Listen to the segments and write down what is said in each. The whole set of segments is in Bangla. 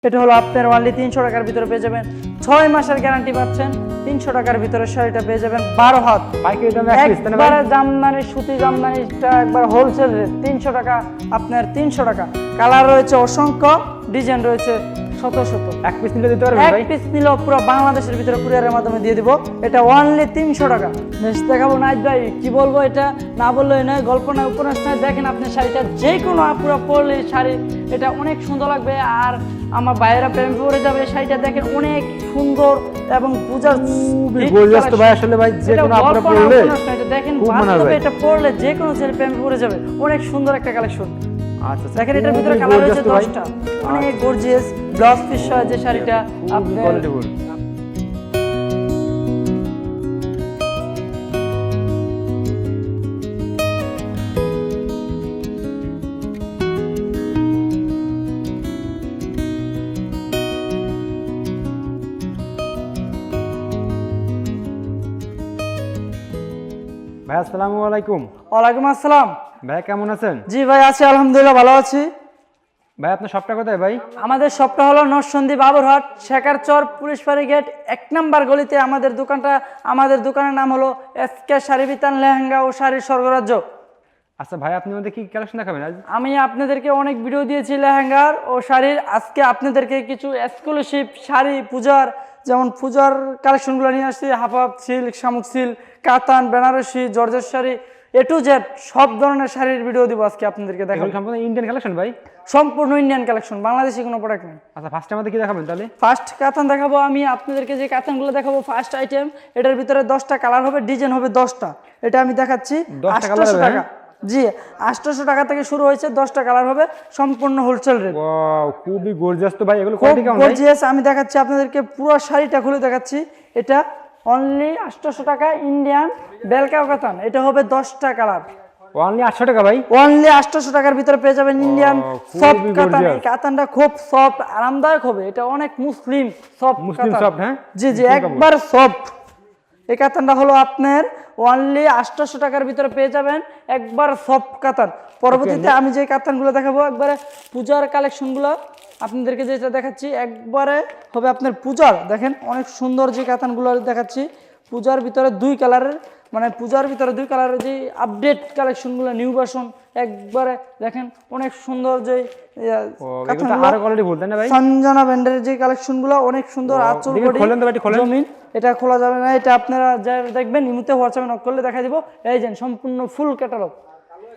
এটা হলো আপনার অনলি 300 টাকার ভিতরে পেয়ে যাবেন। 6 মাসের গ্যারান্টি পাচ্ছেন। 300 টাকার ভিতরে শাড়িটা পেয়ে যাবেন 12 হাত পাইকারি দামে এক পিস তাই না ভাই? একবারে জামদানি সুতি জামদানিটা একবার হোলসেল রেট 300 টাকা, আপনার 300 টাকা। কালার রয়েছে অসংখ্য, ডিজাইন রয়েছে শত শত। এক পিস নিলে দিতে পারবেন এক ভাই? পিস নিলেও পুরো বাংলাদেশের ভিতরে কুরিয়ারের মাধ্যমে দিয়ে দিব। এটা অনলি 300 টাকা। নেক্সট দেখাবো নাইট ভাই, কি বলবো, এটা না বললেই নয়, গল্প নয়, উপন্যাস নয়। দেখেন আপনি শাড়িটা যে কোনো আপুরা পরলে শাড়ি এটা অনেক সুন্দর লাগবে, আর আমার ভাইয়েরা প্রেম পরে যাবে। শাড়িটা দেখেন অনেক সুন্দর এবং পূজার গর্জিয়াস তো ভাই, আসলে ভাই যে কোনো আপনারা পরলে দেখেন খুব মানাবে বাস্তবে ভাই। এটা পরলে যে কোনো ছেলে প্রেমে পড়ে যাবে। অনেক সুন্দর একটা কালেকশন। আচ্ছা দেখেন এটার ভিতরে খুবই কালার gorgeous রয়েছে তো ভাই। 10টা, অনেক গর্জিয়াস ব্লাউজ পিস সহ যে শাড়িটা খুবই আপনার কোয়ালিটিফুল। ভাই আসসালামু আলাইকুম। ওয়ালাইকুম আসসালাম। ভাই কেমন আছেন? জি ভাই আছি, আলহামদুলিল্লাহ ভালো আছি। ভাই আপনার শপটা কোথায় ভাই? আমাদের শপটা হলো নরসন্দী বাবুরহাট, শেখারচর, পুলিশবাড়ি গেট 1 নম্বর গলিতে আমাদের দোকানটা। আমাদের দোকানের নাম হলো এসকে শাড়ি বিতান, লেহেঙ্গা ও শাড়ির স্বর্গরাজ্য। আচ্ছা ভাই, আপনি আমাদের কি কালেকশন দেখাবেন আজ? আমি আপনাদেরকে অনেক ভিডিও দিয়েছি লেহেঙ্গার ও শাড়ির। আজকে আপনাদেরকে কিছু এক্সক্লুসিভ শাড়ি পূজার, যেমন পূজার কালেকশনগুলো নিয়ে আসছি। হাফ সিল্ক, শামুক সিল্ক, কাতান, Banarasi, georgette sari, A to Z সব ধরনের শাড়ির ভিডিও দিব আজকে আপনাদেরকে দেখাবো। এগুলো সম্পূর্ণ ইন্ডিয়ান কালেকশন ভাই? সম্পূর্ণ ইন্ডিয়ান কালেকশন, বাংলাদেশি কোনো প্রোডাক্ট নেই। আচ্ছা ফার্স্ট আমাদের কি দেখাবেন তাহলে? ফার্স্ট কাতান দেখাবো আমি আপনাদেরকে। যে কাতানগুলো দেখাবো ফার্স্ট আইটেম, এটার ভিতরে 10টা কালার হবে, ডিজাইন হবে 10টা। এটা আমি দেখাচ্ছি 10টা কালার 800 হবে, টাকা। জি 800 টাকা থেকে শুরু হয়েছে, 10টা কালার হবে, সম্পূর্ণ হোলসেল রেট। ওয়াও খুবই গর্জিয়াস তো ভাই। এগুলো খুব কোয়ালিটি কেমন ভাই? গর্জিয়াস। আমি দেখাচ্ছি আপনাদেরকে, পুরো শাড়িটা খুলে দেখাচ্ছি। এটা অনলি 800 টাকা, ইন্ডিয়ান বেলকাও কাতান। এটা হবে 10টা কালার, অনলি 800 টাকা ভাই? অনলি 800 টাকার ভিতরে পেয়ে যাবেন ইন্ডিয়ান খুবই সফট কাতান। gorgeous। এই কাতানটা খুব সফট, আরামদায়ক হবে। এটা অনেক মুসলিম সফট মুসলিম কাতান। সফট, হ্যাঁ? জি জি মুসলিম কাপড়। একবার সফট। এই কাতানটা হলো আপনার অনলি 800 টাকার ভিতরে পেয়ে যাবেন, একবার সফট কাতান। পরবর্তীতে আমি যে কাতানগুলো দেখাবো, একবারে পূজার কালেকশনগুলো আপনাদেরকে যেটা দেখাচ্ছি, একবারে হবে আপনার পূজার। দেখেন অনেক সুন্দর যে কাতানগুলো দেখাচ্ছি, পূজার ভিতরে 2 কালারের, মানে পূজার ভিতরে 2 কালারের যে আপডেট কালেকশনগুলো, নিউ ভার্সন, একবারে দেখেন অনেক সুন্দর যে এগুলো তো আরো কোয়ালিটি ফুল তাই না ভাই? সঞ্জনা ব্র্যান্ডের যে কালেকশনগুলো অনেক সুন্দর। আঁচল দেখি বডি, খোলেন তো ভাই, একটু খোলেন। জমিন, এটা খোলা যাবে না। এটা আপনারা যা দেখবেন ইমুতে হোয়াটসঅ্যাপে নক করলে দেখা দিব। এই যে সম্পূর্ণ ফুল ক্যাটালগ,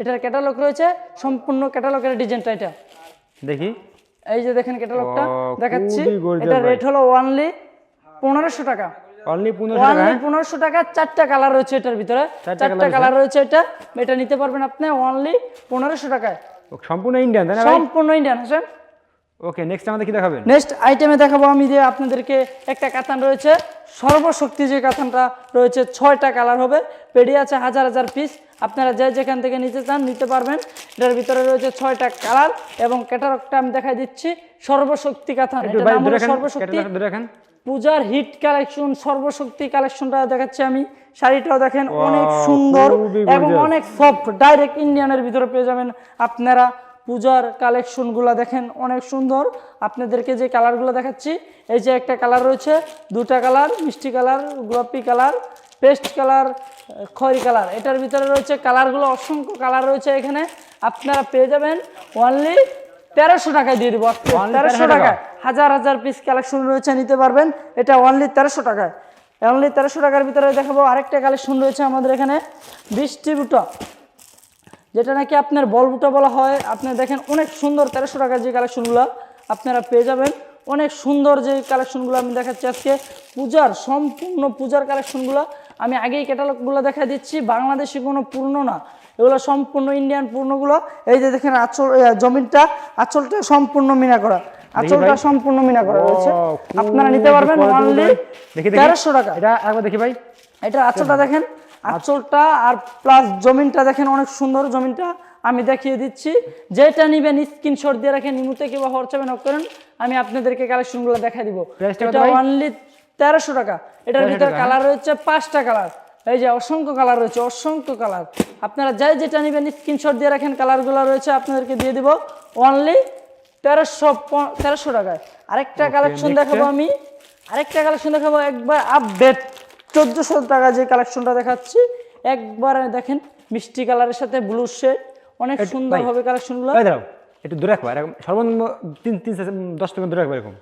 এটার ক্যাটালগ রয়েছে, সম্পূর্ণ ক্যাটালগের ডিজাইনটা এটা দেখি। এই যে দেখেন ক্যাটালগটা দেখাচ্ছি। খুবই gorgeous এটা ভাই। রেট হলো অনলি 1500 টাকা। অনলি 1500 টাকা? অনলি 1500 টাকা। 4টা কালার রয়েছে এটার ভিতরে, 4টা কালার রয়েছে। এটা নিতে পারবেন আপনি অনলি 1500 টাকায়, সম্পূর্ণ ইন্ডিয়ান তাই না ভাই? সম্পূর্ণ ইন্ডিয়ান। হাসান ওকে, নেক্সট আমাদের কি দেখাবেন? নেক্সট আইটেমে দেখাবো আমি যে আপনাদেরকে একটা কাতান রয়েছে, সর্বশক্তি যে কাতানটা রয়েছে। 6টা কালার হবে, পেডি আছে হাজার হাজার পিস। আপনারা যে যেখান থেকে নিতে চান নিতে পারবেন। এটার ভিতরে রয়েছে 6টা কালার এবং ক্যাটালগটা আমি দেখাই দিচ্ছি। সর্বশক্তি কাতান, একটু এটার ভাই নাম হলো ধরে রাখেন, সর্বশক্তি। ক্যাটালগটা ধরে রাখেন। পূজার হিট কালেকশন সর্বশক্তি কালেকশনটা দেখাচ্ছি আমি। শাড়িটাও দেখেন অনেক সুন্দর খুবই এবং gorgeous। অনেক সফট, ডাইরেক্ট ইন্ডিয়ানের ভিতরে পেয়ে যাবেন আপনারা। পূজার কালেকশনগুলো দেখেন অনেক সুন্দর। আপনাদেরকে যে কালারগুলো দেখাচ্ছি, এই যে একটা কালার রয়েছে, 2টা কালার, মিষ্টি কালার, গোলাপি কালার, পেস্ট কালার, খয়েরি কালার। এটার ভিতরে রয়েছে কালারগুলো, অসংখ্য কালার রয়েছে এখানে। আপনারা পেয়ে যাবেন অনলি 1300 টাকায় দিয়ে দিব। 1300 টাকায় হাজার হাজার পিস কালেকশন রয়েছে, নিতে পারবেন। এটা অনলি 1300 টাকায়। অনলি 1300 টাকার ভিতরে দেখাবো আরেকটা কালেকশন রয়েছে আমাদের এখানে, বৃষ্টি বুটা, যেটা নাকি আপনার বল বুটা বলা হয়। আপনারা দেখেন অনেক সুন্দর 1300 টাকার যে কালেকশনগুলো আপনারা পেয়ে যাবেন। অনেক সুন্দর যে কালেকশনগুলো আমি দেখাচ্ছি আজকে, পূজার সম্পূর্ণ পূজার কালেকশনগুলো আমি আগেই ক্যাটালগুলো দেখা দিচ্ছি। বাংলাদেশি কোনো পূর্ণ না, এগুলো সম্পূর্ণ ইন্ডিয়ান পূর্ণগুলো। এই যে দেখেন আঁচল, জমিনটা, আঁচলটা সম্পূর্ণ মিনা করা, আঁচলটা সম্পূর্ণ মিনা করা রয়েছে। আপনারা নিতে পারবেন অনলি 1300 টাকা। এটা একবার দেখি ভাই। এটা আঁচলটা দেখেন, আঁচলটা আর প্লাস জমিনটা দেখেন অনেক সুন্দর। জমিনটা আমি দেখিয়ে দিচ্ছি, যেটা নিবেন স্ক্রিনশট দিয়ে রাখেন, ইমুতে কিংবা হোয়াটসঅ্যাপে নক করেন, আমি আপনাদেরকে কালেকশনগুলো দেখাই দিব। এটা অনলি 1300 টাকা। এটার ভিতরে কালার রয়েছে 5টা কালার। এই যে অসংখ্য কালার রয়েছে, অসংখ্য কালার। আপনারা যাই যেটা নেবেন স্ক্রিনশট দিয়ে রাখেন, কালারগুলো রয়েছে আপনাদেরকে দিয়ে দিব অনলি 1300 টাকায়। আরেকটা কালেকশন next দেখাবো আমি, আরেকটা কালেকশন দেখাবো একবার আপডেট 1400 টাকা যে কালেকশনটা দেখাচ্ছি, একবার দেখেন মিষ্টি কালারের সাথে ব্লু শেড, অনেক সুন্দর হবে কালেকশনগুলো। ভাই দাঁড়াও, একটু দূরে রাখবা, এরকম সর্বনিম্ন 10 সেকেন্ড দূরে রাখবা এরকম।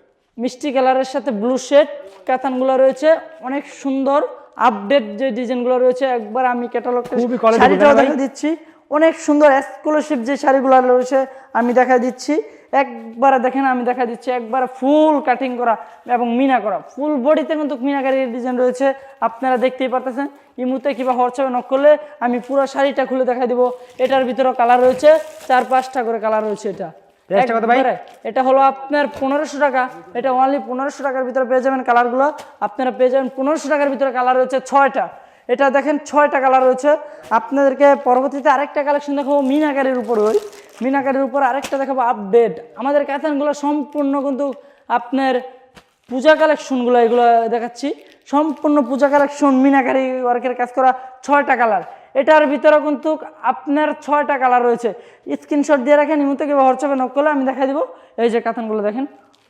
মিষ্টি কালারের সাথে ব্লু শেড কাতানগুলো রয়েছে, অনেক সুন্দর আপডেট যে ডিজাইনগুলো রয়েছে, একবার আমি ক্যাটালগটা খুবই quality শাড়িটাও ভাই। দেখা দিচ্ছি, অনেক সুন্দর এক্সক্লুসিভ যে শাড়িগুলো রয়েছে আমি দেখা দিচ্ছি, একবার দেখেন আমি দেখা দিচ্ছি, একবার ফুল কাটিং করা এবং মিনা করা, ফুল বডিতে কিন্তু মিনাকারির ডিজাইন রয়েছে, আপনারা দেখতেই পারতেছেন। ইমুতে কিংবা হোয়াটসঅ্যাপে নক করলে আমি পুরো শাড়িটা খুলে দেখা দিব। এটার ভিতরে কালার রয়েছে 4-5টা করে কালার রয়েছে। এটা প্রাইসটা কত ভাই? একবারে এটা হলো আপনার 1500 টাকা, এটা অনলি 1500 টাকার ভিতরে পেয়ে যাবেন। কালারগুলো আপনারা পেয়ে যাবেন 1500 টাকার ভিতরে, কালার রয়েছে 6টা। এটা দেখেন 6টা কালার রয়েছে। আপনাদেরকে পরবর্তীতে আরেকটা কালেকশন দেখাবো মিনাকারির উপর, ওই মিনাকারির উপর আরেকটা দেখাবো আপডেট। আমাদের কাতানগুলো সম্পূর্ণ কিন্তু আপনার পূজা কালেকশনগুলো এগুলো দেখাচ্ছি, সম্পূর্ণ পূজা কালেকশন, মিনাকারি ওয়ার্কের কাজ করা, 6টা কালার। এটার ভিতরে কিন্তু আপনার 6টা কালার রয়েছে। স্ক্রিনশট দিয়ে রাখেন, ইমুতে কিংবা হোয়াটসঅ্যাপে নক করলে আমি দেখাই দিব। এই যে কাতানগুলো দেখেন,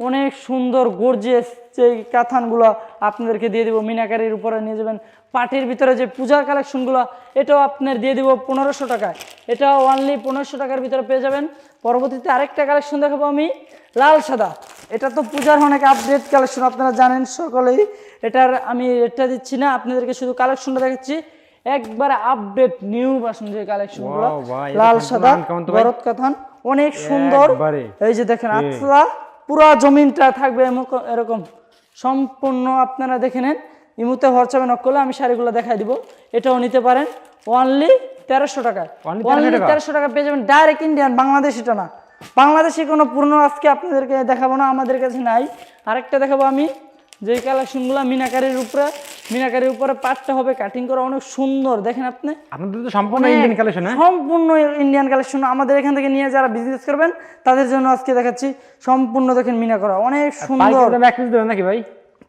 অনেক সুন্দর গর্জিয়াস যে কাতানগুলো আপনাদেরকে দিয়ে দিব, মিনাকারির উপরে নিয়ে যাবেন। পাটির ভিতরে যে পূজার কালেকশনগুলো, এটাও আপনার দিয়ে দিব 1500 টাকায়, এটাও অনলি 1500 টাকার ভিতরে পেয়ে যাবেন। পরবর্তীতে আরেকটা কালেকশন দেখাবো আমি, লাল সাদা। এটা তো পূজার অনেক আপডেট কালেকশন, আপনারা জানেন সকলেই। এটার আমি রেটটা দিচ্ছি না, আপনাদেরকে শুধু কালেকশনটা দেখাচ্ছি, একবার আপডেট নিউ ভার্সন যে কালেকশনগুলো, Wow, ভাই, লাল এটা সাদা কেমন তো ভাই? ভরত কাতান, অনেক সুন্দর। একবারে। এই যে দেখেন আচ্ছা, পুরা জমিনটা থাকবে এরকম সম্পূর্ণ, আপনারা দেখে নেন। ইমুতে হোয়াটসঅ্যাপে নক করলে আমি শাড়িগুলো দেখাই দিব। এটাও নিতে পারেন অনলি 1300 টাকা, Only অনলি 1300 টাকা? 1300 টাকা পেয়ে যাবেন। ডাইরেক্ট ইন্ডিয়ান, বাংলাদেশ এটা না, বাংলাদেশি কোনো পূর্ণ আজকে আপনাদেরকে দেখাবো না, আমাদের কাছে নাই। আরেকটা দেখাবো আমি, যে কালেকশনগুলো মিনাকারির উপরে পাটটা হবে কাটিং করা, অনেক সুন্দর। দেখেন আপনি, আপনাদের তো সম্পূর্ণ ইন্ডিয়ান কালেকশন, হ্যাঁ? সম্পূর্ণ ইন্ডিয়ান কালেকশন। আমাদের এখান থেকে নিয়ে যারা বিজনেস করবেন তাদের জন্য আজকে দেখাচ্ছি, সম্পূর্ণ দেখেন মিনা করা, অনেক সুন্দর। পাইকারি দামে এক পিস দেবেন নাকি ভাই?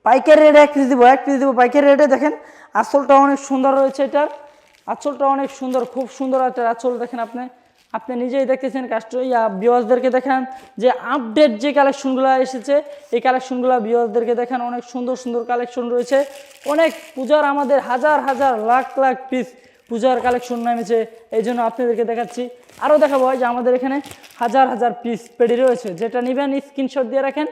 পাইকারি রেটে এক পিস দিব পাইকারি রেটে। দেখেন আঁচলটা অনেক সুন্দর রয়েছে, এটার আঁচলটা অনেক সুন্দর, খুব সুন্দর একটা আঁচল। দেখেন আপনি নিজেই দেখতেছেন, ভিউয়ার্সদেরকে দেখান যে আপডেট যে কালেকশনগুলো এসেছে, এই কালেকশনগুলো ভিউয়ার্সদেরকে দেখান, অনেক সুন্দর সুন্দর কালেকশন রয়েছে। অনেক পূজার আমাদের হাজার হাজার লাখ লাখ পিস পূজার কালেকশন নেমেছে, এই জন্য আপনাদেরকে দেখাচ্ছি। আরও দেখাবো যে আমাদের এখানে হাজার হাজার পিস পেডি রয়েছে, যেটা নেবেন স্ক্রিনশট দিয়ে রাখেন,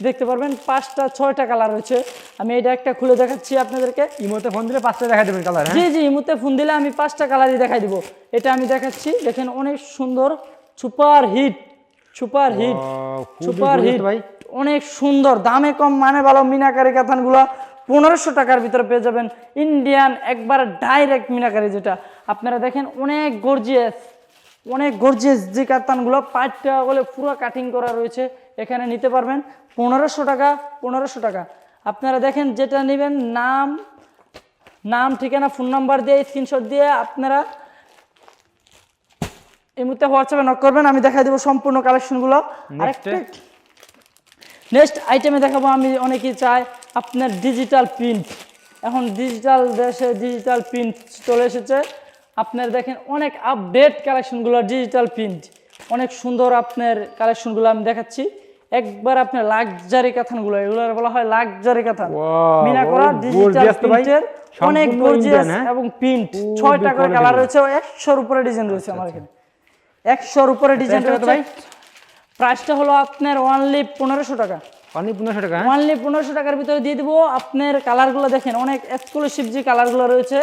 দেখতে পারবেন 5টা-6টা কালার রয়েছে। আমি এটা একটা খুলে দেখাচ্ছি আপনাদেরকে। ইমোতে ফোন দিলে 5টা দেখা দেবেন কালার, হ্যাঁ? জি জি, ইমুতে ফোন দিলে আমি 5টা কালারই দেখাই দিব। এটা আমি দেখাচ্ছি, দেখেন অনেক সুন্দর, সুপার হিট সুপার হিট খুবই সুপার gorgeous হিট, ভাই। অনেক সুন্দর, দামে কম মানে ভালো। মিনাকারি কাতানগুলো 1500 টাকার ভিতরে পেয়ে যাবেন, ইন্ডিয়ান একবার ডাইরেক্ট মিনাকারি, যেটা আপনারা দেখেন অনেক গর্জিয়াস যে কাতানগুলো, 5টা বলে পুরো কাটিং করা রয়েছে। এখানে নিতে পারবেন 1500 টাকা। আপনারা দেখেন যেটা নেবেন, নাম ঠিকানা ফোন নাম্বার দিয়ে স্ক্রিনশট দিয়ে আপনারা এই মুহূর্তে হোয়াটসঅ্যাপে নক করবেন, আমি দেখাই দেবো সম্পূর্ণ কালেকশনগুলো। আরেকটা নেক্সট আইটেমে দেখাবো আমি, অনেকেই চায় আপনার ডিজিটাল প্রিন্ট। এখন ডিজিটাল প্রিন্ট চলে এসেছে। আপনার দেখেন অনেক আপডেট কালেকশনগুলো, ডিজিটাল প্রিন্ট অনেক সুন্দর। আপনার কালেকশনগুলো আমি দেখাচ্ছি, একবার আপনার লাক্সারি কাতানগুলো, এগুলো বলা হয় লাক্সারি কাতান, মিনা করা ডিজিটাল প্রিন্টের, অনেক গর্জিয়াস এবং প্রিন্ট। 6টা করে কালার রয়েছে, 100-র উপরে ডিজাইন রয়েছে আমার এখানে, 100-র উপরে ডিজাইন রয়েছে। প্রাইসটা হলো আপনার অনলি 1500 টাকা, অনলি 1500 টাকা, অনলি 1500 টাকার ভিতরে দিয়ে দিব। আপনার কালারগুলো দেখেন, অনেক এক্সক্লুসিভ যে কালারগুলো রয়েছে,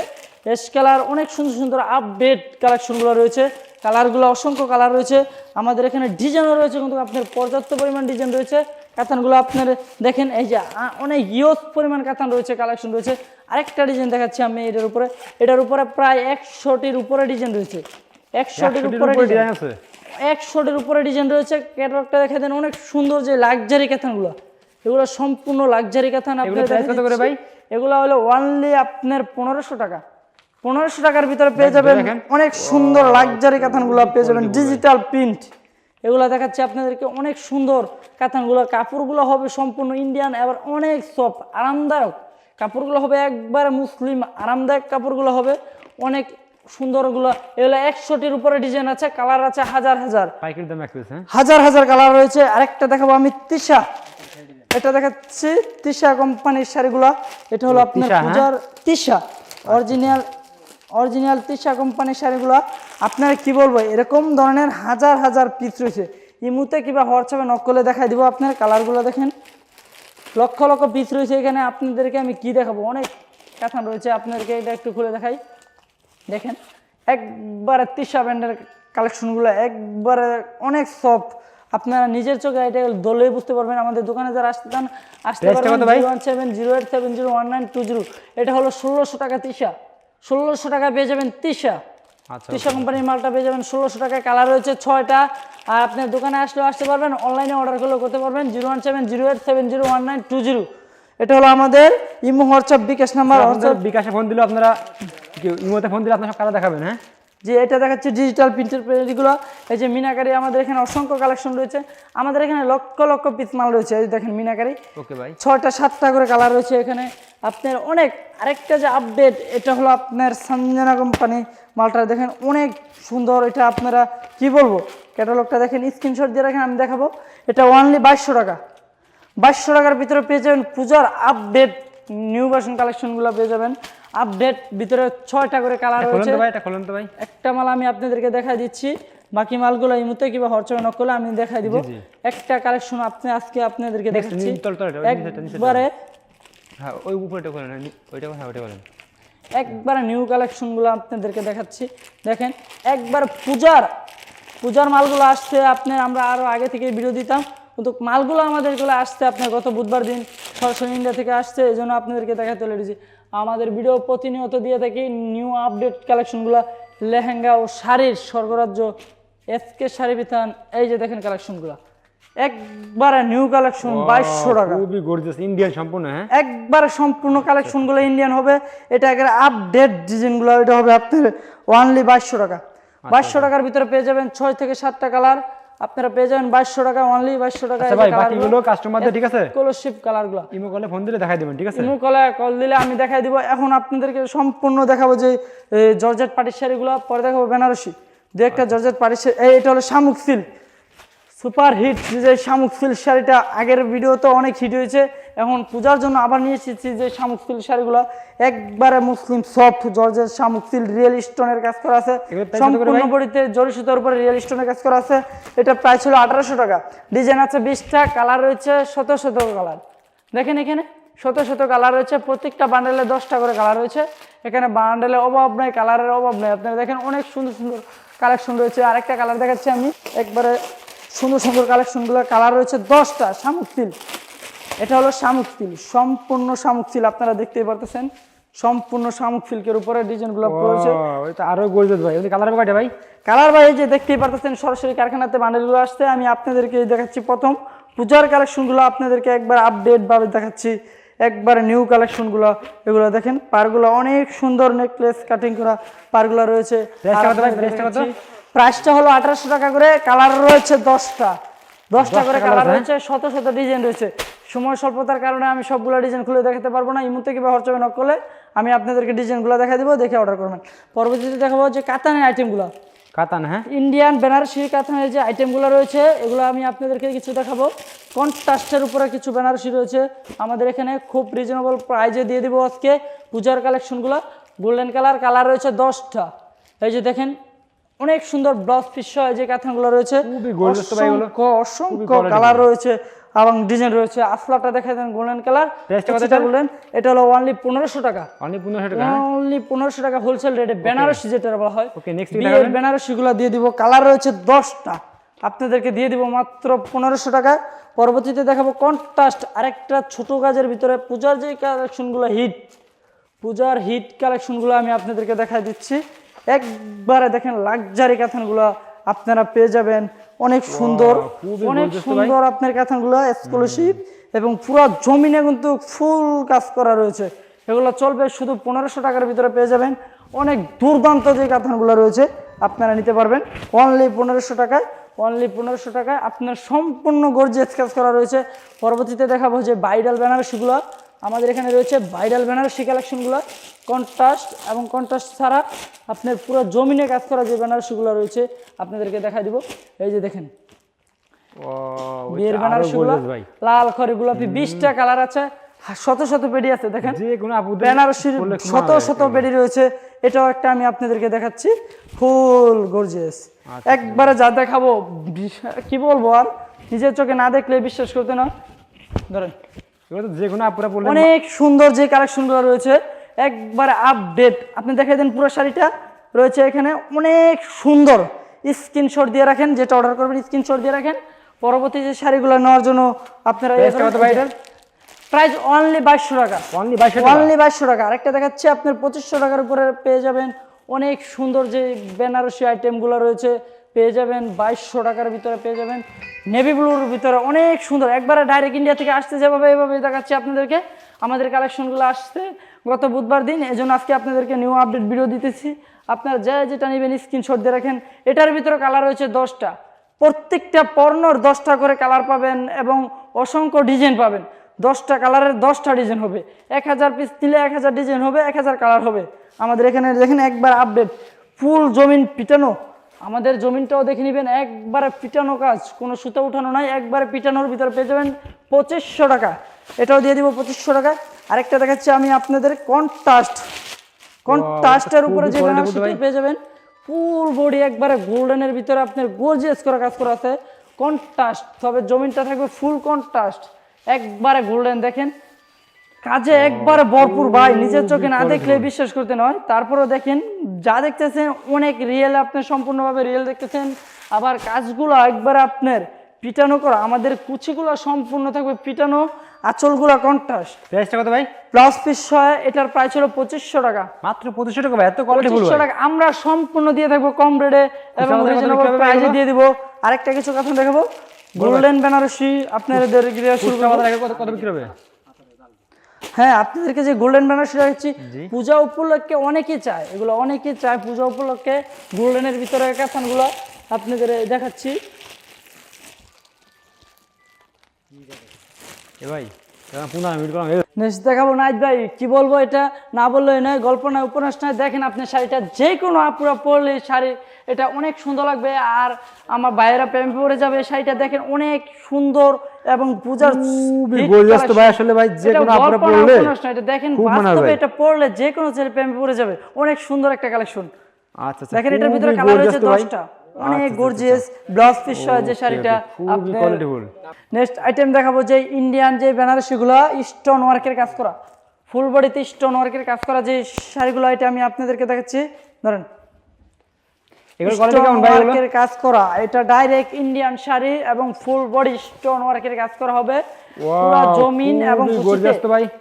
এস কালার, অনেক সুন্দর সুন্দর আপডেট কালেকশনগুলো রয়েছে। কালারগুলো অসংখ্য কালার রয়েছে আমাদের এখানে, ডিজাইনও রয়েছে কিন্তু আপনার পর্যাপ্ত পরিমাণ ডিজাইন রয়েছে। কাতানগুলো আপনার দেখেন, এই যে অনেক ইউজ পরিমাণ কাতান রয়েছে, কালেকশন রয়েছে। আরেকটা ডিজাইন দেখাচ্ছি আমি, এটার উপরে প্রায় 100টির উপরে ডিজাইন রয়েছে, 100টির উপরে ডিজাইন আছে, 100টির উপরে ডিজাইন রয়েছে। ক্যাটালগটা দেখে দেন, অনেক সুন্দর যে লাক্সারি কাতানগুলো, এগুলো সম্পূর্ণ লাক্সারি কাতান। এগুলো হলো অনলি আপনার 1500 টাকা, 1500 টাকার ভিতরে পেয়ে যাবেন অনেক সুন্দর লাক্সারি কাতানগুলো পেয়ে যাবেন, ডিজিটাল প্রিন্ট। এগুলো দেখাচ্ছি আপনাদেরকে, অনেক সুন্দর কাতানগুলো। কাপড়গুলো হবে সম্পূর্ণ ইন্ডিয়ান, এবার অনেক সফট, আরামদায়ক কাপড়গুলো হবে, একবার মুসলিম আরামদায়ক কাপড়গুলো হবে। অনেক সুন্দরগুলো, এগুলো 100টির উপরে ডিজাইন আছে, কালার আছে হাজার হাজার, পাইকারি দাম এক পিস, হ্যাঁ? হাজার হাজার কালার রয়েছে। আরেকটা দেখাবো আমি তিশা, এটা দেখাচ্ছি তিশা কোম্পানির শাড়িগুলো। এটা হলো আপনার তিশা, হ্যাঁ? পূজার তিশা, অরিজিনাল তিশা কোম্পানির শাড়িগুলো। আপনারা কি বলবো, এরকম ধরনের হাজার হাজার পিস রয়েছে। ইমুতে কিংবা হোয়াটসঅ্যাপে নক করলে দেখাই দিব। আপনার কালারগুলো দেখেন, লক্ষ লক্ষ পিস রয়েছে এখানে। আপনাদেরকে আমি কি দেখাবো, অনেক কাতান রয়েছে, আপনাদেরকে এটা একটু খুলে দেখাই। দেখেন একবারে তিশা ব্র্যান্ডের কালেকশনগুলো, একবারে অনেক সফট। আপনারা নিজের চোখে এটা দলেই বুঝতে পারবেন। আমাদের দোকানে যারা আসতে Price-টা কত ভাই? পারবেন 01708701920। এটা হলো 1600 টাকা তিশা, 1600 টাকা পেয়ে যাবেন তিশা। আচ্ছা, তিশা কোম্পানির মালটা পেয়ে যাবেন 1600 টাকায়। কালার রয়েছে 6টা। আর আপনার দোকানে আসলেও আসতে পারবেন, অনলাইনে অর্ডার করলেও করতে পারবেন 01708701920। এটা হলো আমাদের ইমো হোয়াটসঅ্যাপ বিকাশ নাম্বার। আপনাদের বিকাশে ফোন দিলে আপনারা কি ইমোতে ফোন দিলে আপনারা সব কালার দেখাবেন, হ্যাঁ? যে এটা দেখাচ্ছে ডিজিটাল প্রিন্টের পেজগুলো। এই যে মিনাকারি, আমাদের এখানে অসংখ্য কালেকশন রয়েছে। আমাদের এখানে লক্ষ লক্ষ পিস মাল রয়েছে। এই দেখেন মিনাকারি, ওকে ভাই। 6টা 7টা করে কালার রয়েছে এখানে আপনার অনেক। আরেকটা যে আপডেট, এটা হলো আপনার সঞ্জনা কোম্পানি মালটা দেখেন, অনেক সুন্দর। এটা আপনারা কি বলবো, ক্যাটালগটা দেখেন, স্ক্রিনশট দিয়ে রাখেন, আমি দেখাবো। এটা অনলি 2200 টাকা, 2200 টাকার ভিতরে পেয়ে যাবেন পূজার আপডেট নিউ ভার্সন কালেকশনগুলো পেয়ে যাবেন। আপডেট ভিতরে 6টা করে কালার রয়েছে। এটা খোলেন তো ভাই। একটা মাল আমি আপনাদেরকে দেখাই দিচ্ছি, বাকি মালগুলো এই মুহূর্তে কিংবা হোয়াটসঅ্যাপে নক করলে আমি দেখাই দিব। জি। একটা কালেকশন আজকে আপনাদেরকে দেখাচ্ছি নিচে একবারে, হ্যাঁ ওই উপরেটা খোলেন, ওইটা, হ্যাঁ ওইটা বলেন। একবারে নিউ কালেকশনগুলো আপনাদেরকে দেখাচ্ছি। দেখেন একবার পূজার মালগুলো আসছে আপনার, আমরা আরও আগে থেকে ভিডিও দিতাম, কিন্তু মালগুলো আমাদেরগুলো আসছে আপনার গত বুধবার দিন সরাসরি ইন্ডিয়া থেকে আসছে। এই জন্য আপনাদেরকে দেখাতে লেগেছি। আমাদের ভিডিও প্রতিনিয়ত দিয়ে থাকি নিউ আপডেট কালেকশনগুলো, লেহেঙ্গা ও শাড়ির স্বর্গরাজ্য এসকে শাড়ি বিতান। এই যে দেখেন কালেকশনগুলো, একবারে নিউ কালেকশন 2200 টাকা, খুবই গর্জিয়াস ইন্ডিয়ান সম্পূর্ণ, হ্যাঁ? একবারে সম্পূর্ণ কালেকশনগুলো ইন্ডিয়ান হবে। এটা একেবারে আপডেট ডিজাইনগুলো, এটা হবে আপনার অনলি 2200 টাকা। 2200 টাকার ভিতরে পেয়ে যাবেন 6 থেকে 7টা কালার। আপনারা পেয়ে যাবেন 2200 টাকা, অনলি 2200 টাকা। আচ্ছা ভাই, বাকিগুলো কাস্টমারদের ঠিক আছে? স্কলারশিপ কালারগুলো ইমো কলে ফোন দিলে দেখাই দিবেন, ঠিক আছে? ইমো কল দিলে আমি দেখাই দিব। এখন আপনাদেরকে সম্পূর্ণ দেখাবো যে জর্জেট পাটির শাড়িগুলো, পরে দেখাবো বেনারসি, দু একটা জর্জেট পাটির শাড়ি। এটা হলো শামুক সিল্ক, সুপার হিট যে শামুক সিল্ক শাড়িটা আগের ভিডিওতে অনেক হিট হয়েছে। এখন পূজার জন্য আবার নিয়ে এসেছি যে শামুক সিল্ক শাড়িগুলো, একবারে মুসলিম সফট জর্জের শামুক সিল্ক, রিয়েল স্টোনের কাজ করা আছে, সম্পূর্ণ বডিতে জরি সুতার উপরে রিয়েল স্টোনের কাজ করা আছে। এটা প্রাইস হলো 1800 টাকা। ডিজাইন আছে 20টা, কালার রয়েছে শত শত কালার। দেখেন এখানে শত শত কালার রয়েছে, প্রত্যেকটা বান্ডেলে 10টা করে কালার রয়েছে। এখানে বান্ডেলে অভাব নাই, কালারের অভাব নেই। আপনারা দেখেন অনেক সুন্দর সুন্দর কালেকশন রয়েছে। আরেকটা কালার দেখাচ্ছি আমি, একবারে সুন্দর সুন্দর কালেকশনগুলো, কালার রয়েছে 10টা। শামুক সিল্ক, এটা হলো শামুক সিল্ক, সম্পূর্ণ শামুক সিল্ক। আপনারা দেখতেই পারতেছেন সম্পূর্ণ শামুক সিল্কের উপরে ডিজাইনগুলো রয়েছে। ওইটা আরো গর্জিয়াস ভাই। এমনি কালার কয়টা ভাই? কালার ভাই এই যে দেখতেই পারতেছেন, সরাসরি কারখানাতে বান্ডেলগুলো আসছে। আমি আপনাদেরকে দেখাচ্ছি প্রথম পূজার কালেকশনগুলো, আপনাদেরকে একবার আপডেট ভাবে দেখাচ্ছি, একবার নিউ কালেকশনগুলো। এগুলো দেখেন পারগুলো অনেক সুন্দর, নেকলেস কাটিং করা পারগুলো রয়েছে। প্রাইসটা হলো 1800 টাকা করে। কালার রয়েছে 10টা করে কালার রয়েছে, শত শত ডিজাইন রয়েছে। সময় স্বল্পতার কারণে আমি সবগুলো ডিজাইন খুলে দেখাতে পারবো না। ইমুতে কিংবা হোয়াটসঅ্যাপে নক করলে আমি আপনাদেরকে ডিজাইনগুলো দেখা দেবো, দেখে অর্ডার করবেন। পরবর্তীতে দেখাবো যে কাতানের আইটেমগুলো, কাতান, হ্যাঁ? ইন্ডিয়ান বেনারসি কাতানের যে আইটেমগুলো রয়েছে, এগুলো আমি আপনাদেরকে কিছু দেখাবো। কন্ট্রাস্টের উপরে কিছু বেনারসি রয়েছে আমাদের এখানে, খুব রিজনেবল প্রাইজে দিয়ে দিব আজকে পূজার কালেকশনগুলো। গোল্ডেন কালার রয়েছে 10টা। এই যে দেখেন অনেক সুন্দর ব্লাউজ পিস সহ যে কাতানগুলো রয়েছে, অসংখ্য কালার রয়েছে এবং ডিজাইন রয়েছে। আসলাটা দেখে দেন গোল্ডেন কালার, বললেন এটা হলো অনলি 1500 টাকা, অনলি 1500 টাকা, অনলি 1500 টাকা হোলসেল রেটে বেনারসি যেটা বলা হয়। ওকে, নেক্সট বেনারসিগুলো দিয়ে দিব, কালার রয়েছে 10টা, আপনাদেরকে দিয়ে দিব মাত্র 1500 টাকা। পরবর্তীতে দেখাবো কন্ট্রাস্ট আরেকটা ছোট কাজের ভিতরে পূজার যে কালেকশনগুলো পূজার হিট কালেকশনগুলো আমি আপনাদেরকে দেখাই দিচ্ছি। একবারে দেখেন লাক্সারি কাতানগুলো আপনারা পেয়ে যাবেন, অনেক সুন্দর আপনার কাতানগুলো এক্সক্লুসিভ এবং পুরো জমিনে কিন্তু ফুল কাজ করা রয়েছে। এগুলো চলবে শুধু 1500 টাকার ভিতরে পেয়ে যাবেন। অনেক দুর্দান্ত যে কাতানগুলো রয়েছে আপনারা নিতে পারবেন অনলি 1500 টাকায়। অনলি 1500 টাকায় আপনার সম্পূর্ণ গর্জিয়াস কাজ করা রয়েছে। পরবর্তীতে দেখাবো যে ব্রাইডাল বেনারসিগুলো, আমাদের এখানে রয়েছে ভাইরাল বেনারসি কালেকশনগুলো, কন্ট্রাস্ট এবং কন্ট্রাস্ট ছাড়া আপনার পুরো জমিনে কাজ করা যে বেনারসিগুলো রয়েছে আপনাদেরকে দেখাই দিব। এই যে দেখেন বিয়ের বেনারসিগুলো, ভাই লাল খড়ি গোলাপি 20টা কালার আছে, শত শত পেডি আছে। দেখেন যে কোনো আপুদের বেনারসির পরলে খুব শত শত পেডি রয়েছে। এটাও একটা আমি আপনাদেরকে দেখাচ্ছি, ফুল গর্জিয়াস। একবারে যা দেখাবো কি বলবো, আর নিজের চোখে না দেখলে বিশ্বাস করতে না। ধরেন এগুলো তো যে কোনো আপুরা পরলে অনেক সুন্দর যে কালেকশনগুলো রয়েছে, একবারে আপডেট। আপনি দেখাই দেন পুরো শাড়িটা রয়েছে এখানে, অনেক সুন্দর। স্ক্রিনশট দিয়ে রাখেন, যেটা অর্ডার করবেন স্ক্রিনশট দিয়ে রাখেন, পরবর্তী যে শাড়িগুলো নেওয়ার জন্য আপনারা প্রাইস অনলি 2200 টাকা, অনলি 2200 টাকা। অনলি 2200 টাকা। আরেকটা দেখাচ্ছি আপনার 2500 টাকার উপরে পেয়ে যাবেন অনেক সুন্দর যে বেনারসি আইটেমগুলো রয়েছে, পেয়ে যাবেন 2200 টাকার ভিতরে পেয়ে যাবেন। নেভি ব্লুর ভিতরে অনেক সুন্দর, একবারে ডাইরেক্ট ইন্ডিয়া থেকে আসতে যেভাবে এভাবে দেখাচ্ছি আপনাদেরকে। আমাদের কালেকশনগুলো আসছে গত বুধবার দিন, এজন্য আজকে আপনাদেরকে নিউ আপডেট ভিডিও দিতেছি। আপনারা যেটা নেবেন স্ক্রিনশট দিয়ে রাখেন। এটার ভিতরে কালার রয়েছে 10টা, প্রত্যেকটা পর্ণর 10টা করে কালার পাবেন এবং অসংখ্য ডিজাইন পাবেন। 10টা কালারের 10টা ডিজাইন হবে, 1000 পিস নিলে 1000 ডিজাইন হবে, 1000 কালার হবে। আমাদের এখানে দেখেন একবার আপডেট, ফুল জমিন পিটানো। আমাদের জমিনটাও দেখে নেবেন, একবারে পিটানো কাজ, কোনো সুতা উঠানো নাই, একবারে পিটানোর ভিতরে পেয়ে যাবেন 2500 টাকা। এটাও দিয়ে দিব 2500 টাকা। আরেকটা দেখাচ্ছি আমি আপনাদের কন্ট্রাস্টের উপরে যে বেনারসিটা পেয়ে যাবেন, ফুল বডি একবারে গোল্ডেনের ভিতরে আপনার গর্জিয়াস করে কাজ করা আছে, কন্ট্রাস্ট। তবে জমিনটা থাকবে ফুল কন্ট্রাস্ট, একবারে গোল্ডেন। দেখেন কাজে একবারে ভরপুর ভাই, নিজের চোখে না দেখলে বিশ্বাস করতে নয়। তারপরেও দেখেন যা দেখতেছেন অনেক রিয়েল, আপনি সম্পূর্ণভাবে রিয়েল দেখতেছেন। আবার কাজগুলো একবারে আপনার পিটানো করা, আমাদের কুচিগুলো সম্পূর্ণ থাকবে পিটানো, আঁচলগুলো কন্ট্রাস্ট। প্রাইসটা কত ভাই? প্লাস পিস হয়, এটার প্রাইস হলো 2500 টাকা। মাত্র 2500 টাকা ভাই, এত কোয়ালিটি ফুল 2500 টাকা আমরা সম্পূর্ণ দিয়ে থাকবো কম রেটে এবং রিজনেবল প্রাইসে দিয়ে দিব। আরেকটা কিছু কথা দেখাবো, গোল্ডেন বেনারসি আপনাদের শুরু কত বিক্রি হবে? হ্যাঁ, আপনাদেরকে যে গোল্ডেন বেনারসি রাখছি পূজা উপলক্ষে অনেকেই চায়, এগুলো অনেকেই চায় পূজা উপলক্ষে গোল্ডেনের ভিতরে কাতানগুলো আপনাদের দেখাচ্ছি। এ ভাই 15 মিনিট করলাম। নেক্সট দেখাবো নাইট ভাই, কি বলবো, এটা না বললেই নয়, গল্প নয়, উপন্যাস নয়। দেখেন আপনি শাড়িটা যে কোনো আপুরা পরলে শাড়ি এটা অনেক সুন্দর লাগবে, আর আমার ভাইয়েরা প্রেমে পড়ে যাবে। শাড়িটা দেখেন অনেক সুন্দর এবং পূজার গর্জিয়াস তো ভাই, আসলে ভাই যে কোনো আপুরা পরলে এটা দেখেন বাস্তবে এটা পরলে যে কোনো ছেলে প্রেমে পড়ে যাবে। অনেক সুন্দর একটা কালেকশন। আচ্ছা আচ্ছা, দেখেন এটার ভিতরে কালার রয়েছে 10টা, অনেক গর্জিয়াস। ব্লাউজ পিস সহ যে শাড়িটা খুবই কোয়ালিটিফুল। নেক্সট আইটেম দেখাবো যে ইন্ডিয়ান যে বেনারসিগুলো স্টোন ওয়ার্কের কাজ করা, ফুল বডিতে স্টোন ওয়ার্কের কাজ করা যে শাড়িগুলো, এটা আমি আপনাদেরকে দেখাচ্ছি। ধরেন এগুলো কোয়ালিটি কেমন ভাই? ওয়ার্কের কাজ করা, এটা ডাইরেক্ট ইন্ডিয়ান শাড়ি এবং ফুল বডি স্টোন ওয়ার্কের কাজ করা হবে। পুরো জমিন এবং কুচিতে,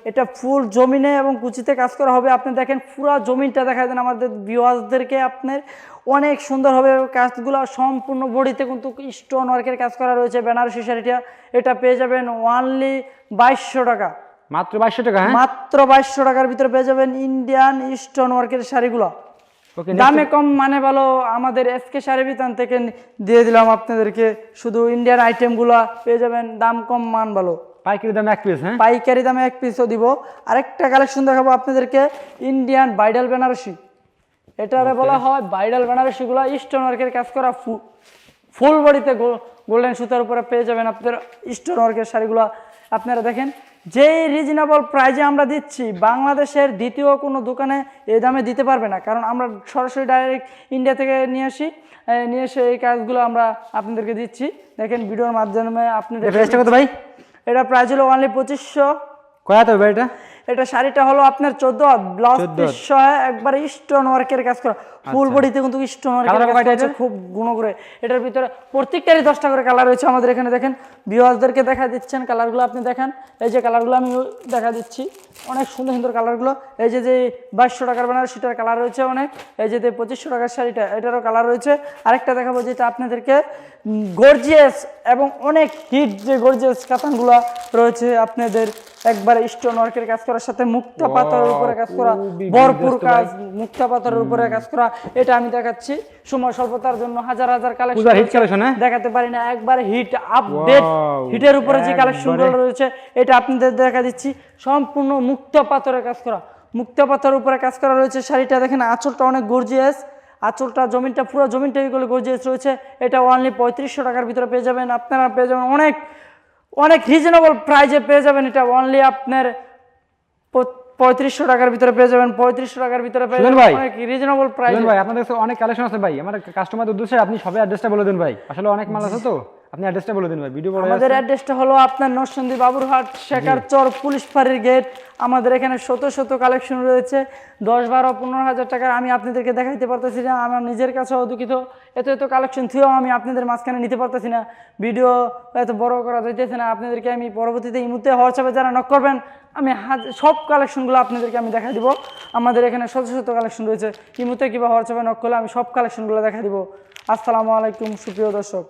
এটা ফুল জমিনে এবং কুচিতে কাজ করা হবে। আপনি দেখেন পুরো জমিনটা দেখায় দেন আমাদের ভিউয়ার্সদেরকে, আপনার অনেক সুন্দর হবে কাজগুলো। সম্পূর্ণ বডিতে কিন্তু স্টোন ওয়ার্কের কাজ করা রয়েছে বেনারসি শাড়িটা। এটা পেয়ে যাবেন অনলি 2200 টাকা, মাত্র 2200 টাকা। হ্যাঁ, মাত্র 2200 টাকার ভিতরে পেয়ে যাবেন ইন্ডিয়ান স্টোন ওয়ার্কের শাড়িগুলো। দামে কম মানে ভালো, আমাদের এসকে শাড়ি বিতান থেকে দিয়ে দিলাম আপনাদেরকে। শুধু ইন্ডিয়ান আইটেমগুলো পেয়ে যাবেন, দাম কম মান ভালো, পাইকারি দামে এক পিস। হ্যাঁ, পাইকারি দামে এক পিসও দিব। আরেকটা কালেকশন দেখাবো আপনাদেরকে, ইন্ডিয়ান ব্রাইডাল বেনারসি। এটারে বলা হয় ব্রাইডাল বেনারসিগুলো স্টোন ওয়ার্কের কাজ করা, ফুল বডিতে গোল্ডেন সুতার উপরে পেয়ে যাবেন আপনার স্টোন ওয়ার্কের শাড়িগুলো। আপনারা দেখেন যে রিজনেবল প্রাইজে আমরা দিচ্ছি, বাংলাদেশের দ্বিতীয় কোনো দোকানে এই দামে দিতে পারবে না, কারণ আমরা সরাসরি ডাইরেক্ট ইন্ডিয়া থেকে নিয়ে এসে এই কাজগুলো আমরা আপনাদেরকে দিচ্ছি। দেখেন ভিডিওর মাধ্যমে আপনাদের প্রাইসটা কত ভাই? এটা প্রাইস হলো অনলি 2500। কত ভাই এটা? এটা শাড়িটা হলো আপনার 14, ব্লাউজ পিস সহ একবারে স্টোন ওয়ার্কের কাজ করা, ফুল বডিতে কিন্তু স্টোন ওয়ার্কের কাজ করা আছে খুব গুণ করে। এটার ভিতরে প্রত্যেকটারই 10টা করে কালার রয়েছে আমাদের এখানে। দেখেন ভিউয়ার্সদেরকে দেখা দিচ্ছেন কালারগুলো, আপনি দেখেন এই যে কালারগুলো আমি দেখা দিচ্ছি, অনেক সুন্দর সুন্দর কালারগুলো। এই যে 2200 টাকার বেনারসিটার কালার রয়েছে অনেক, এই যে 2500 টাকার শাড়িটা এটারও কালার রয়েছে। আরেকটা দেখাবো যেটা আপনাদেরকে গর্জিয়াস এবং অনেক হিট যে গর্জিয়াস কাতানগুলো রয়েছে আপনাদের একবারে স্টোন ওয়ার্কের কাজ করার সাথে মুক্তা পাথরের উপরে কাজ করা, ভরপুর কাজ, মুক্তা পাথরের উপরে কাজ করা। এটা আমি দেখাচ্ছি সময় স্বল্পতার জন্য হাজার হাজার পূজার হিট কালেকশন কালেকশন দেখাতে পারি না, একবারে হিট আপডেট হিটের উপরে যে কালেকশনগুলো রয়েছে এটা আপনাদের দেখা দিচ্ছি। সম্পূর্ণ মুক্তা পাথরের কাজ করা, মুক্তা পাথরের উপরে কাজ করা রয়েছে। শাড়িটা দেখেন আঁচলটা অনেক গর্জিয়াস, আঁচলটা জমিনটা পুরো জমিনটা এগুলো গর্জিয়াস রয়েছে। এটা অনলি 3500 টাকার ভিতরে পেয়ে যাবেন। আপনারা পেয়ে যাবেন অনেক অনেক রিজনেবল প্রাইজে পেয়ে যাবেন। এটা অনলি আপনার 3500 টাকার ভিতরে পেয়ে যাবেন। 3500 টাকার ভিতরে পেয়ে যাবেন অনেক রিজনেবল প্রাইস। ভাই আপনাদের কাছে অনেক কালেকশন আছে ভাই, আমার কাস্টমারদের উদ্দেশ্যে আপনি সবাই অ্যাড্রেসটা বলে দিন ভাই, আসলে অনেক মাল আছে তো, আপনি অ্যাড্রেসটা বলে দিন ভাই। ভিডিও বড় আমাদের অ্যাড্রেসটা হলো আপনার নরসিংদী বাবুরহাট শেখার চর পুলিশ ফাঁড়ির গেট। আমাদের এখানে শত শত কালেকশন রয়েছে 10, 12, 15 হাজার টাকার। আমি আপনাদেরকে দেখাইতে পারতেছি না, আমার নিজের কাছেও দুঃখিত। এত এত কালেকশন থুয়েও আমি আপনাদের মাঝখানে নিতে পারতেছি না, ভিডিও এত বড় করা যাইতেছে না। আপনাদেরকে আমি পরবর্তীতে এই মুহূর্তে হোয়াটসঅ্যাপে যারা নক করবেন আমি সব কালেকশনগুলো আপনাদেরকে আমি দেখা দিব। আমাদের এখানে শত শত কালেকশন রয়েছে, এই মুহূর্তে কিংবা হোয়াটসঅ্যাপে নক করলে আমি সব কালেকশনগুলো দেখা দিব। আসসালামু আলাইকুম সুপ্রিয় দর্শক।